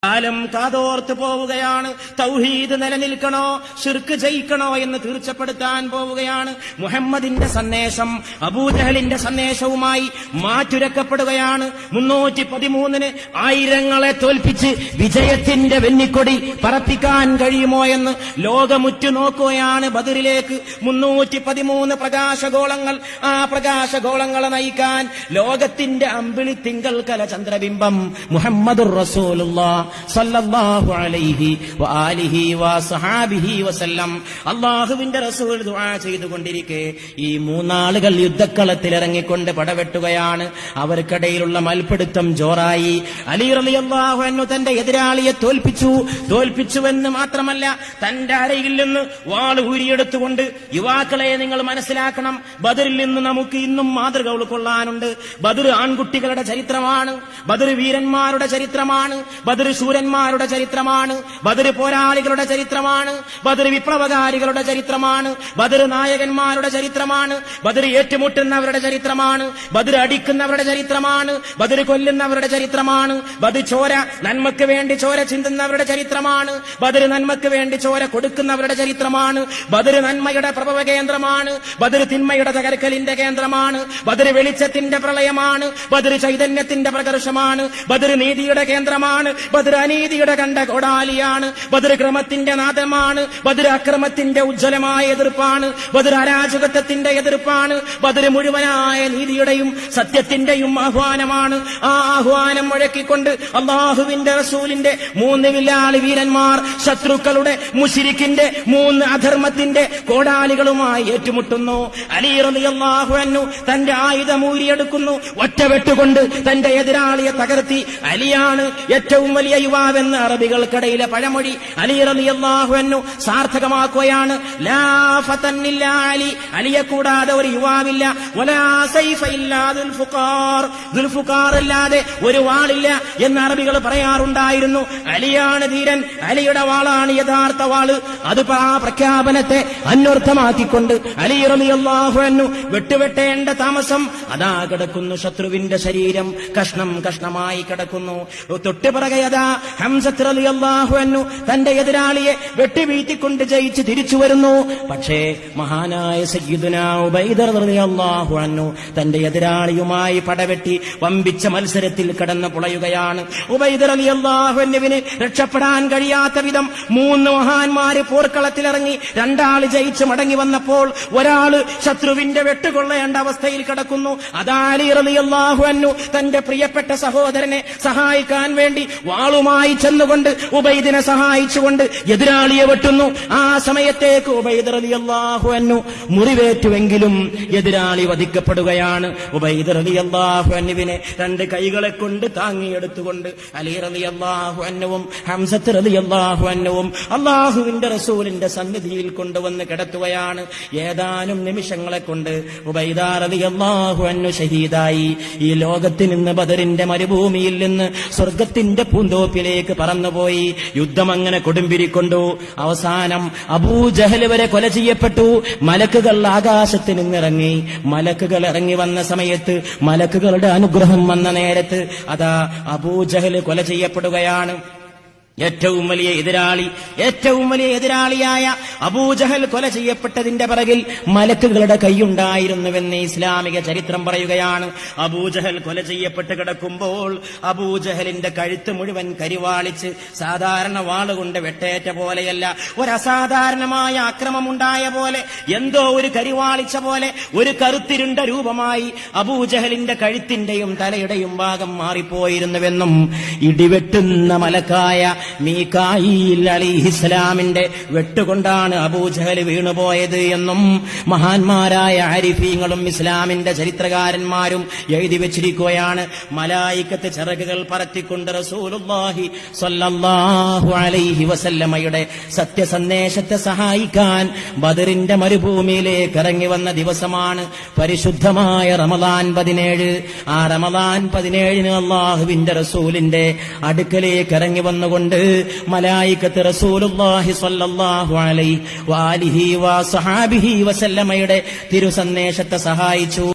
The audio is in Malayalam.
കാലം കാതോർത്ത് പോവുകയാണ്. തൗഹീദ് നിലനിൽക്കണോ ശിർക്ക് ജയിക്കണോ എന്ന് തീർച്ചപ്പെടുത്താൻ പോവുകയാണ്. മുഹമ്മദിന്റെ സന്ദേശം അബൂജഹലിന്റെ സന്ദേശവുമായി മാറ്റുരക്കപ്പെടുകയാണ്. 313 ആയിരങ്ങളെ തോൽപ്പിച്ച് വിജയത്തിന്റെ വെന്നിക്കൊടി പറപ്പിക്കാൻ കഴിയുമോ എന്ന് ലോകമുറ്റു നോക്കുകയാണ് ബദറിലേക്ക്. 313 പ്രകാശഗോളങ്ങൾ. ആ പ്രകാശഗോളങ്ങളെ നയിക്കാൻ ലോകത്തിന്റെ അമ്പിളി തിങ്കൽക്കല ചന്ദ്രബിംബം മുഹമ്മദുർ റസൂലുള്ളാഹ് സല്ലല്ലാഹു അലൈഹി വആലിഹി വസഹാബിഹി വസല്ലം. അല്ലാഹുവിന്റെ റസൂൽ ദുആ ചെയ്തുകൊണ്ടിരിക്കെ ഈ മൂന്നാളുകൾ യുദ്ധക്കളത്തിൽ ഇറങ്ങിക്കൊണ്ട് പടവെട്ടുകയാണ്. അവർക്കിടയിലുള്ള മൽപിടുത്തം ജോറായി. അലി റളിയല്ലാഹു അൻഹു തന്റെ എതിരാളിയെ തോൽപ്പിച്ചുവെന്ന് മാത്രമല്ല, തന്റെ അരയിൽ നിന്ന് വാൾ ഊരിയെടുത്തുകൊണ്ട് യുവാക്കളെ നിങ്ങൾ മനസ്സിലാക്കണം, ബദറിൽ നിന്ന് നമുക്ക് ഇന്നും മാതൃക ഉൾക്കൊള്ളാനുണ്ട്. ബദർ ആൺകുട്ടികളുടെ ചരിത്രമാണ്, ബദർ വീരന്മാരുടെ ചരിത്രമാണ്, ബദർ ശൂരന്മാരുടെ ചരിത്രമാണ്, ബദർ പോരാളികളുടെ ചരിത്രമാണ്, ബദർ വിപ്ലവകാരികളുടെ ചരിത്രമാണ്, ബദർ നായകന്മാരുടെ ചരിത്രമാണ്, ബദർ ഏറ്റുമുട്ടുന്നവരുടെ ചരിത്രമാണ്, ബദർ അടിക്കുന്നവരുടെ ചരിത്രമാണ്, ബദർ കൊല്ലുന്നവരുടെ ചരിത്രമാണ്, ബദർ ചോര നന്മയ്ക്ക് വേണ്ടി ചോര ചിന്തുന്നവരുടെ ചരിത്രമാണ്, ബദർ നന്മയ്ക്ക് വേണ്ടി ചോര കൊടുക്കുന്നവരുടെ ചരിത്രമാണ്, ബദർ നന്മയുടെ പ്രഭവ കേന്ദ്രമാണ്, ബദർ തിന്മയുടെ തകർക്കലിന്റെ കേന്ദ്രമാണ്, ബദർ വെളിച്ചത്തിന്റെ പ്രളയമാണ്, ബദർ ചൈതന്യത്തിന്റെ പ്രകർഷമാണ്, ബദർ നീതിയുടെ കേന്ദ്രമാണ്, ബദർ അനീതിയുടെ കണ്ട കോടാലിയാണ്, ബദർ ക്രമത്തിന്റെ നാദമാണ്, ബദർ അക്രമത്തിന്റെ ഉജ്ജ്വലമായ എതിർപ്പാണ്, ബദർ അരാജകത്വത്തിന്റെ എതിർപ്പാണ്, ബദർ മുഴുവനായ നീതിയുടെയും സത്യത്തിന്റെയും ആഹ്വാനമാണ്. ആ ആഹ്വാനം മുഴക്കിക്കൊണ്ട് അല്ലാഹുവിന്റെ റസൂലിന്റെ 3 വില്ലാളി വീരന്മാർ ശത്രുക്കളുടെ മുശ്രിക്കിന്റെ 3 അധർമ്മത്തിന്റെ കോടാലികളുമായി ഏറ്റുമുട്ടുന്നു. അലി റളിയല്ലാഹു അൻഹു തന്റെ ആയുധം ഊരിയെടുക്കുന്നു. ഒറ്റവെട്ടുകൊണ്ട് തന്റെ എതിരാളിയെ തകർത്തി. അലിയാണ് ഏറ്റവും വലിയ യുവാവെന്ന് അറബികൾക്കിടയിലെ പഴമൊഴി അലി റളിയല്ലാഹു അൻഹു സാർത്ഥകമാക്കുകയാണ്. ലാ ഫതൻ ഇല്ലാ അലി, അലിയെ കൂടാതെ ഒരു യുവാവില്ല. വലാ സൈഫ ഇല്ലാ ദുൽഫുഖാർ അല്ലാതെ ഒരു വാളില്ല എന്ന് അറബികൾ പറയാറുണ്ടായിരുന്നു. അലിയാണ് ധീരൻ, അലിയുടെ വാളാണ് യഥാർത്ഥ വാള്. അത് ആ പ്രഖ്യാപനത്തെ അന്വർത്ഥമാക്കിക്കൊണ്ട് അലി റളിയല്ലാഹു അൻഹു വെട്ടുവെട്ടേണ്ട താമസം അതാ കിടക്കുന്നു. ശത്രുവിന്റെ ശരീരം കഷ്ണം കഷ്ണമായി കിടക്കുന്നു. തൊട്ടുപിറകെ അതാ ഹംസത്ത് റളിയല്ലാഹു അൻഹു തന്റെ എതിരാളിയെ വെട്ടിവീഴ്ത്തിക്കൊണ്ട് ജയിച്ച് തിരിച്ചു വരുന്നു. പക്ഷേ മഹാനായ സയ്യിദുനാ ഉബൈദ റളിയല്ലാഹു അൻഹു തന്റെ എതിരാളിയുമായി പടവെട്ടി വമ്പിച്ച മത്സരത്തിൽ കടന്നു പുളയുകയാണ്. ഉബൈദ റളിയല്ലാഹു അൻഹുവിന് രക്ഷപ്പെടാൻ കഴിയാത്ത വിധം 3 മഹാന്മാര് പോർക്കളത്തിലിറങ്ങി. 2 ആള് ജയിച്ച് മടങ്ങി വന്നപ്പോൾ ഒരാള് ശത്രുവിന്റെ വെട്ടുകൊള്ളേണ്ട അവസ്ഥയിൽ കിടക്കുന്നു. അതാ അലി റളിയല്ലാഹു അൻഹു തന്റെ പ്രിയപ്പെട്ട സഹോദരനെ സഹായിക്കാൻ വേണ്ടി വാളുമായി ചെന്നുകൊണ്ട് ഉബൈദിനെ സഹായിച്ചുകൊണ്ട് എതിരാളിയെ വെട്ടുന്നു. ആ സമയത്തേക്ക് ഉബൈദ റളിയല്ലാഹു അൻഹു മുറിവേറ്റുവെങ്കിലും എതിരാളി വധിക്കപ്പെടുകയാണ്. ഉബൈദ റളിയല്ലാഹു അൻഹുവിനെ 2 കൈകളെ കൊണ്ട് താങ്ങിയെടുത്തുകൊണ്ട് അലി റളിയല്ലാഹു അൻഹുവും ഹംസത്ത് റളിയല്ലാഹു അൻഹുവും അല്ലാഹുവിന്റെ റസൂലിന്റെ സന്നിധിയിൽ കൊണ്ടുവന്ന് കിടത്തുകയാണ്. ഏതാനും നിമിഷങ്ങളെ കൊണ്ട് ഉബൈദ റളിയല്ലാഹു അൻഹു ഷഹീദായി. ഈ ലോകത്ത് നിന്ന് ബദറിന്റെ മരുഭൂമിയിൽ നിന്ന് സ്വർഗത്തിന്റെ പൂന്തോപ്പിലേക്ക് പറന്നുപോയി. യുദ്ധം അങ്ങനെ കൊടുമ്പിരിക്കൊണ്ടു. അവസാനം അബൂജഹൽ വരെ കൊല ചെയ്യപ്പെട്ടു. മലക്കുകൾ ആകാശത്ത് നിന്നിറങ്ങി. മലക്കുകൾ ഇറങ്ങി വന്ന സമയത്ത്, മലക്കുകളുടെ അനുഗ്രഹം വന്ന നേരത്ത് അതാ അബൂജഹൽ കൊല ചെയ്യപ്പെടുകയാണ്. ഏറ്റവും വലിയ എതിരാളിയായ അബൂജഹൽ കൊല ചെയ്യപ്പെട്ടതിന്റെ പിറകിൽ മലക്കുകളുടെ കൈയുണ്ടായിരുന്നുവെന്ന് ഇസ്ലാമിക ചരിത്രം പറയുകയാണ്. അബൂജഹൽ കൊല ചെയ്യപ്പെട്ട് കിടക്കുമ്പോൾ അബൂജഹലിന്റെ കഴുത്ത് മുഴുവൻ കരിവാളിച്ച് സാധാരണ വാളുകൊണ്ട് വെട്ടേറ്റ പോലെയല്ല, ഒരസാധാരണമായ അക്രമമുണ്ടായ പോലെ, എന്തോ ഒരു കരിവാളിച്ച പോലെ ഒരു കറുത്തിരുണ്ട രൂപമായി അബൂജഹലിന്റെ കഴുത്തിന്റെയും തലയുടെയും ഭാഗം മാറിപ്പോയിരുന്നുവെന്നും ഇടിവെട്ടുന്ന മലക്കായ മീകായിൽ അലൈഹിസ്സലാമിന്റെ വെട്ടുകൊണ്ടാണ് അബൂജഹൽ വീണുപോയത് എന്നും മഹാന്മാരായ ആരിഫീങ്ങളും ഇസ്ലാമിന്റെ ചരിത്രകാരന്മാരും എഴുതി വെച്ചിരിക്കുകയാണ്. മലായിക്കത്ത് ചിറകുകൾ പറത്തിക്കൊണ്ട് റസൂലുള്ളാഹി സ്വല്ലല്ലാഹു അലൈഹി വസല്ലമയുടെ സത്യസന്ദേശത്തെ സഹായിക്കാൻ ബദറിന്റെ മരുഭൂമിയിലേക്ക് ഇറങ്ങി വന്ന ദിവസമാണ് പരിശുദ്ധമായ റമദാൻ 17. ആ റമദാൻ 17 അല്ലാഹുവിന്റെ റസൂലിന്റെ അടുക്കലേക്ക് ഇറങ്ങി വന്നുകൊണ്ട് മലായികത്ത് റസൂലുള്ളാഹി സ്വല്ലല്ലാഹു അലൈഹി വആലിഹി വസഹാബിഹി വസല്ലമയുടെ തിരുസന്ദേശത്തെ സഹായിച്ചു.